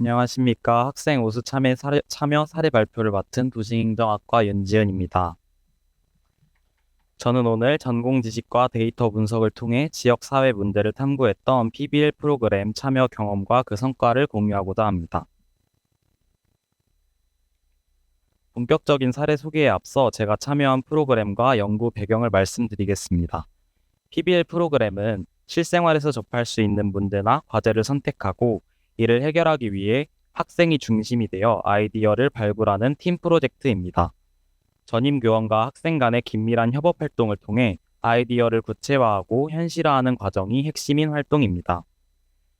안녕하십니까. 학생 오수 참여 사례 발표를 맡은 도시행정학과 윤지은입니다. 저는 오늘 전공 지식과 데이터 분석을 통해 지역 사회 문제를 탐구했던 PBL 프로그램 참여 경험과 그 성과를 공유하고자 합니다. 본격적인 사례 소개에 앞서 제가 참여한 프로그램과 연구 배경을 말씀드리겠습니다. PBL 프로그램은 실생활에서 접할 수 있는 문제나 과제를 선택하고 이를 해결하기 위해 학생이 중심이 되어 아이디어를 발굴하는 팀 프로젝트입니다. 전임 교원과 학생 간의 긴밀한 협업 활동을 통해 아이디어를 구체화하고 현실화하는 과정이 핵심인 활동입니다.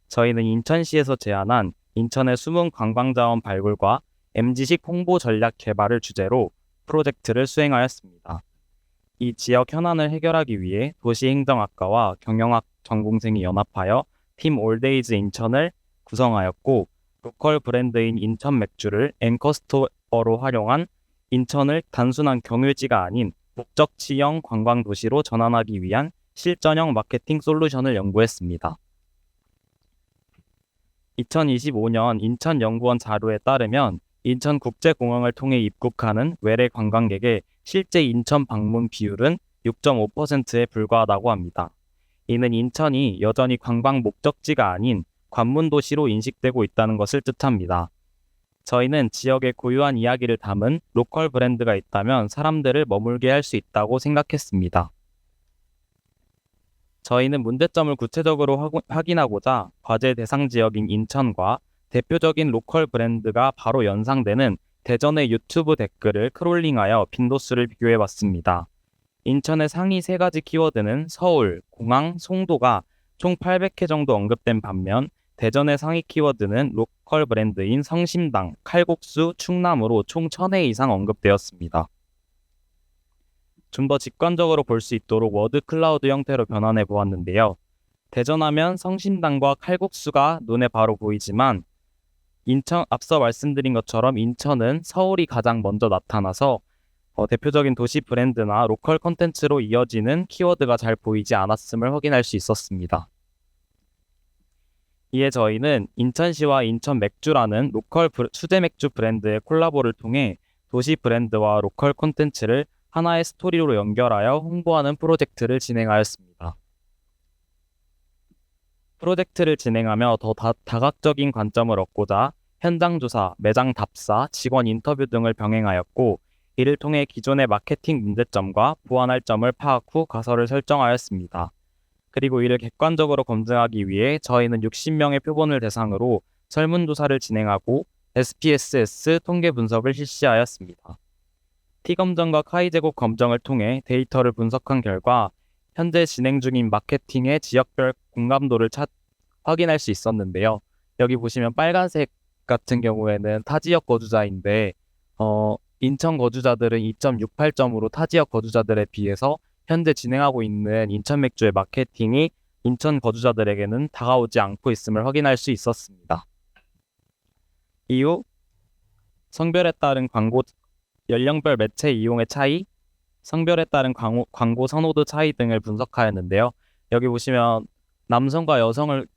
저희는 인천시에서 제안한 인천의 숨은 관광자원 발굴과 MZ식 홍보 전략 개발을 주제로 프로젝트를 수행하였습니다. 이 지역 현안을 해결하기 위해 도시행정학과와 경영학 전공생이 연합하여 팀 올데이즈 인천을 구성하였고, 로컬 브랜드인 인천 맥주를 앵커스토어로 활용한 인천을 단순한 경유지가 아닌 목적지형 관광도시로 전환하기 위한 실전형 마케팅 솔루션을 연구했습니다. 2025년 인천연구원 자료에 따르면 인천국제공항을 통해 입국하는 외래 관광객의 실제 인천 방문 비율은 6.5%에 불과하다고 합니다. 이는 인천이 여전히 관광 목적지가 아닌 관문 도시로 인식되고 있다는 것을 뜻합니다. 저희는 지역의 고유한 이야기를 담은 로컬 브랜드가 있다면 사람들을 머물게 할 수 있다고 생각했습니다. 저희는 문제점을 구체적으로 확인하고자 과제 대상 지역인 인천과 대표적인 로컬 브랜드가 바로 연상되는 대전의 유튜브 댓글을 크롤링하여 빈도수를 비교해봤습니다. 인천의 상위 3가지 키워드는 서울, 공항, 송도가 총 800회 정도 언급된 반면 대전의 상위 키워드는 로컬 브랜드인 성심당, 칼국수, 충남으로 총 1000회 이상 언급되었습니다. 좀 더 직관적으로 볼 수 있도록 워드 클라우드 형태로 변환해 보았는데요. 대전하면 성심당과 칼국수가 눈에 바로 보이지만 앞서 말씀드린 것처럼 인천은 서울이 가장 먼저 나타나서 대표적인 도시 브랜드나 로컬 콘텐츠로 이어지는 키워드가 잘 보이지 않았음을 확인할 수 있었습니다. 이에 저희는 인천시와 인천 맥주라는 로컬 수제 맥주 브랜드의 콜라보를 통해 도시 브랜드와 로컬 콘텐츠를 하나의 스토리로 연결하여 홍보하는 프로젝트를 진행하였습니다. 프로젝트를 진행하며 더 다각적인 관점을 얻고자 현장 조사, 매장 답사, 직원 인터뷰 등을 병행하였고, 이를 통해 기존의 마케팅 문제점과 보완할 점을 파악 후 가설을 설정하였습니다. 그리고 이를 객관적으로 검증하기 위해 저희는 60명의 표본을 대상으로 설문조사를 진행하고 SPSS 통계 분석을 실시하였습니다. T검정과 카이제곱 검정을 통해 데이터를 분석한 결과 현재 진행 중인 마케팅의 지역별 공감도를 확인할 수 있었는데요. 여기 보시면 빨간색 같은 경우에는 타지역 거주자인데 인천 거주자들은 2.68점으로 타지역 거주자들에 비해서 현재 진행하고 있는 인천 맥주의 마케팅이 인천 거주자들에게는 다가오지 않고 있음을 확인할 수 있었습니다. 이후 성별에 따른 광고, 연령별 매체 이용의 차이, 성별에 따른 광고 선호도 차이 등을 분석하였는데요. 여기 보시면 남성과 여성을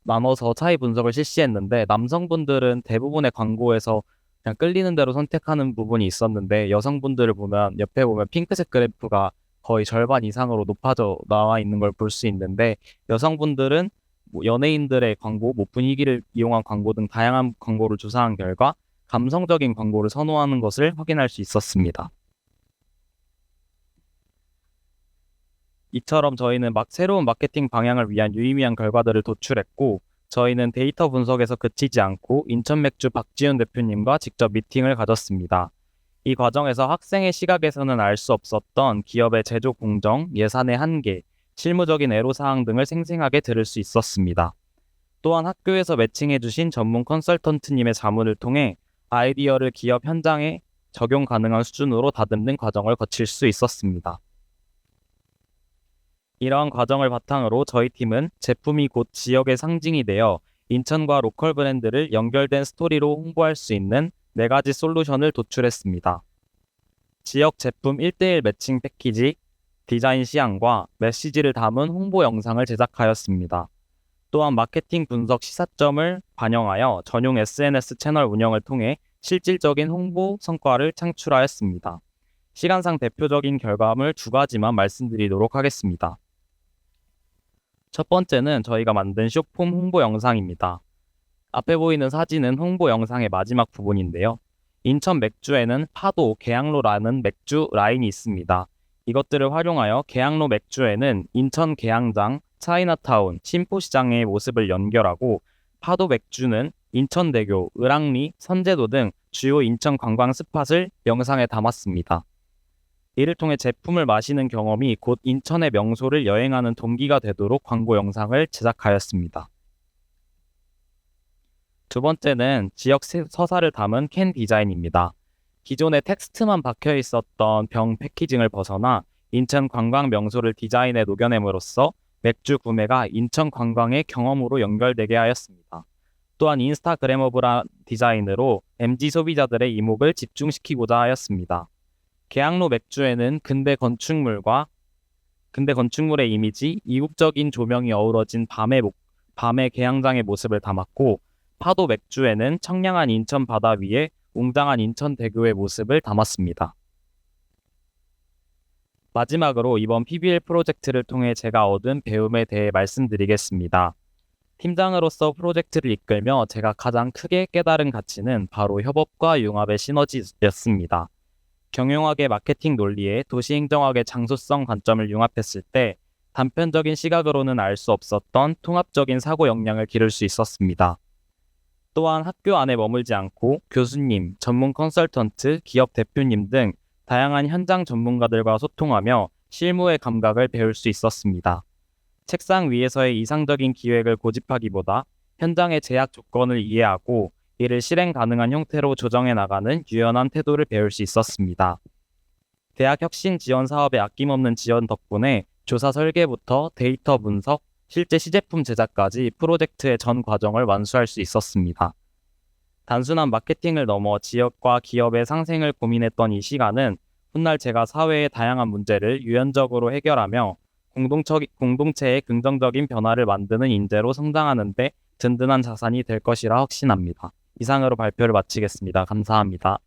나눠서 차이 분석을 실시했는데, 남성분들은 대부분의 광고에서 그냥 끌리는 대로 선택하는 부분이 있었는데, 여성분들을 보면 옆에 보면 핑크색 그래프가 거의 절반 이상으로 높아져 나와 있는 걸 볼 수 있는데, 여성분들은 연예인들의 광고, 분위기를 이용한 광고 등 다양한 광고를 조사한 결과 감성적인 광고를 선호하는 것을 확인할 수 있었습니다. 이처럼 저희는 새로운 마케팅 방향을 위한 유의미한 결과들을 도출했고, 저희는 데이터 분석에서 그치지 않고 인천 맥주 박지훈 대표님과 직접 미팅을 가졌습니다. 이 과정에서 학생의 시각에서는 알 수 없었던 기업의 제조 공정, 예산의 한계, 실무적인 애로사항 등을 생생하게 들을 수 있었습니다. 또한 학교에서 매칭해주신 전문 컨설턴트님의 자문을 통해 아이디어를 기업 현장에 적용 가능한 수준으로 다듬는 과정을 거칠 수 있었습니다. 이러한 과정을 바탕으로 저희 팀은 제품이 곧 지역의 상징이 되어 인천과 로컬 브랜드를 연결된 스토리로 홍보할 수 있는 4가지 솔루션을 도출했습니다. 지역 제품 1:1 매칭 패키지, 디자인 시향과 메시지를 담은 홍보 영상을 제작하였습니다. 또한 마케팅 분석 시사점을 반영하여 전용 SNS 채널 운영을 통해 실질적인 홍보 성과를 창출하였습니다. 시간상 대표적인 결과물 두 가지만 말씀드리도록 하겠습니다. 첫 번째는 저희가 만든 쇼폼 홍보 영상입니다. 앞에 보이는 사진은 홍보 영상의 마지막 부분인데요. 인천 맥주에는 파도, 계양로라는 맥주 라인이 있습니다. 이것들을 활용하여 계양로 맥주에는 인천 계양장, 차이나타운, 신포시장의 모습을 연결하고 파도 맥주는 인천대교, 을왕리, 선제도 등 주요 인천 관광 스팟을 영상에 담았습니다. 이를 통해 제품을 마시는 경험이 곧 인천의 명소를 여행하는 동기가 되도록 광고 영상을 제작하였습니다. 두 번째는 지역 서사를 담은 캔 디자인입니다. 기존의 텍스트만 박혀 있었던 병 패키징을 벗어나 인천 관광 명소를 디자인에 녹여냄으로써 맥주 구매가 인천 관광의 경험으로 연결되게 하였습니다. 또한 인스타그래머블한 디자인으로 MZ 소비자들의 이목을 집중시키고자 하였습니다. 계양로 맥주에는 근대 건축물의 이미지, 이국적인 조명이 어우러진 밤의 계양장의 모습을 담았고, 파도 맥주에는 청량한 인천 바다 위에 웅장한 인천대교의 모습을 담았습니다. 마지막으로 이번 PBL 프로젝트를 통해 제가 얻은 배움에 대해 말씀드리겠습니다. 팀장으로서 프로젝트를 이끌며 제가 가장 크게 깨달은 가치는 바로 협업과 융합의 시너지였습니다. 경영학의 마케팅 논리에 도시행정학의 장소성 관점을 융합했을 때 단편적인 시각으로는 알 수 없었던 통합적인 사고 역량을 기를 수 있었습니다. 또한 학교 안에 머물지 않고 교수님, 전문 컨설턴트, 기업 대표님 등 다양한 현장 전문가들과 소통하며 실무의 감각을 배울 수 있었습니다. 책상 위에서의 이상적인 기획을 고집하기보다 현장의 제약 조건을 이해하고 이를 실행 가능한 형태로 조정해 나가는 유연한 태도를 배울 수 있었습니다. 대학 혁신 지원 사업의 아낌없는 지원 덕분에 조사 설계부터 데이터 분석, 실제 시제품 제작까지 프로젝트의 전 과정을 완수할 수 있었습니다. 단순한 마케팅을 넘어 지역과 기업의 상생을 고민했던 이 시간은 훗날 제가 사회의 다양한 문제를 유연적으로 해결하며 공동체의 긍정적인 변화를 만드는 인재로 성장하는 데 든든한 자산이 될 것이라 확신합니다. 이상으로 발표를 마치겠습니다. 감사합니다.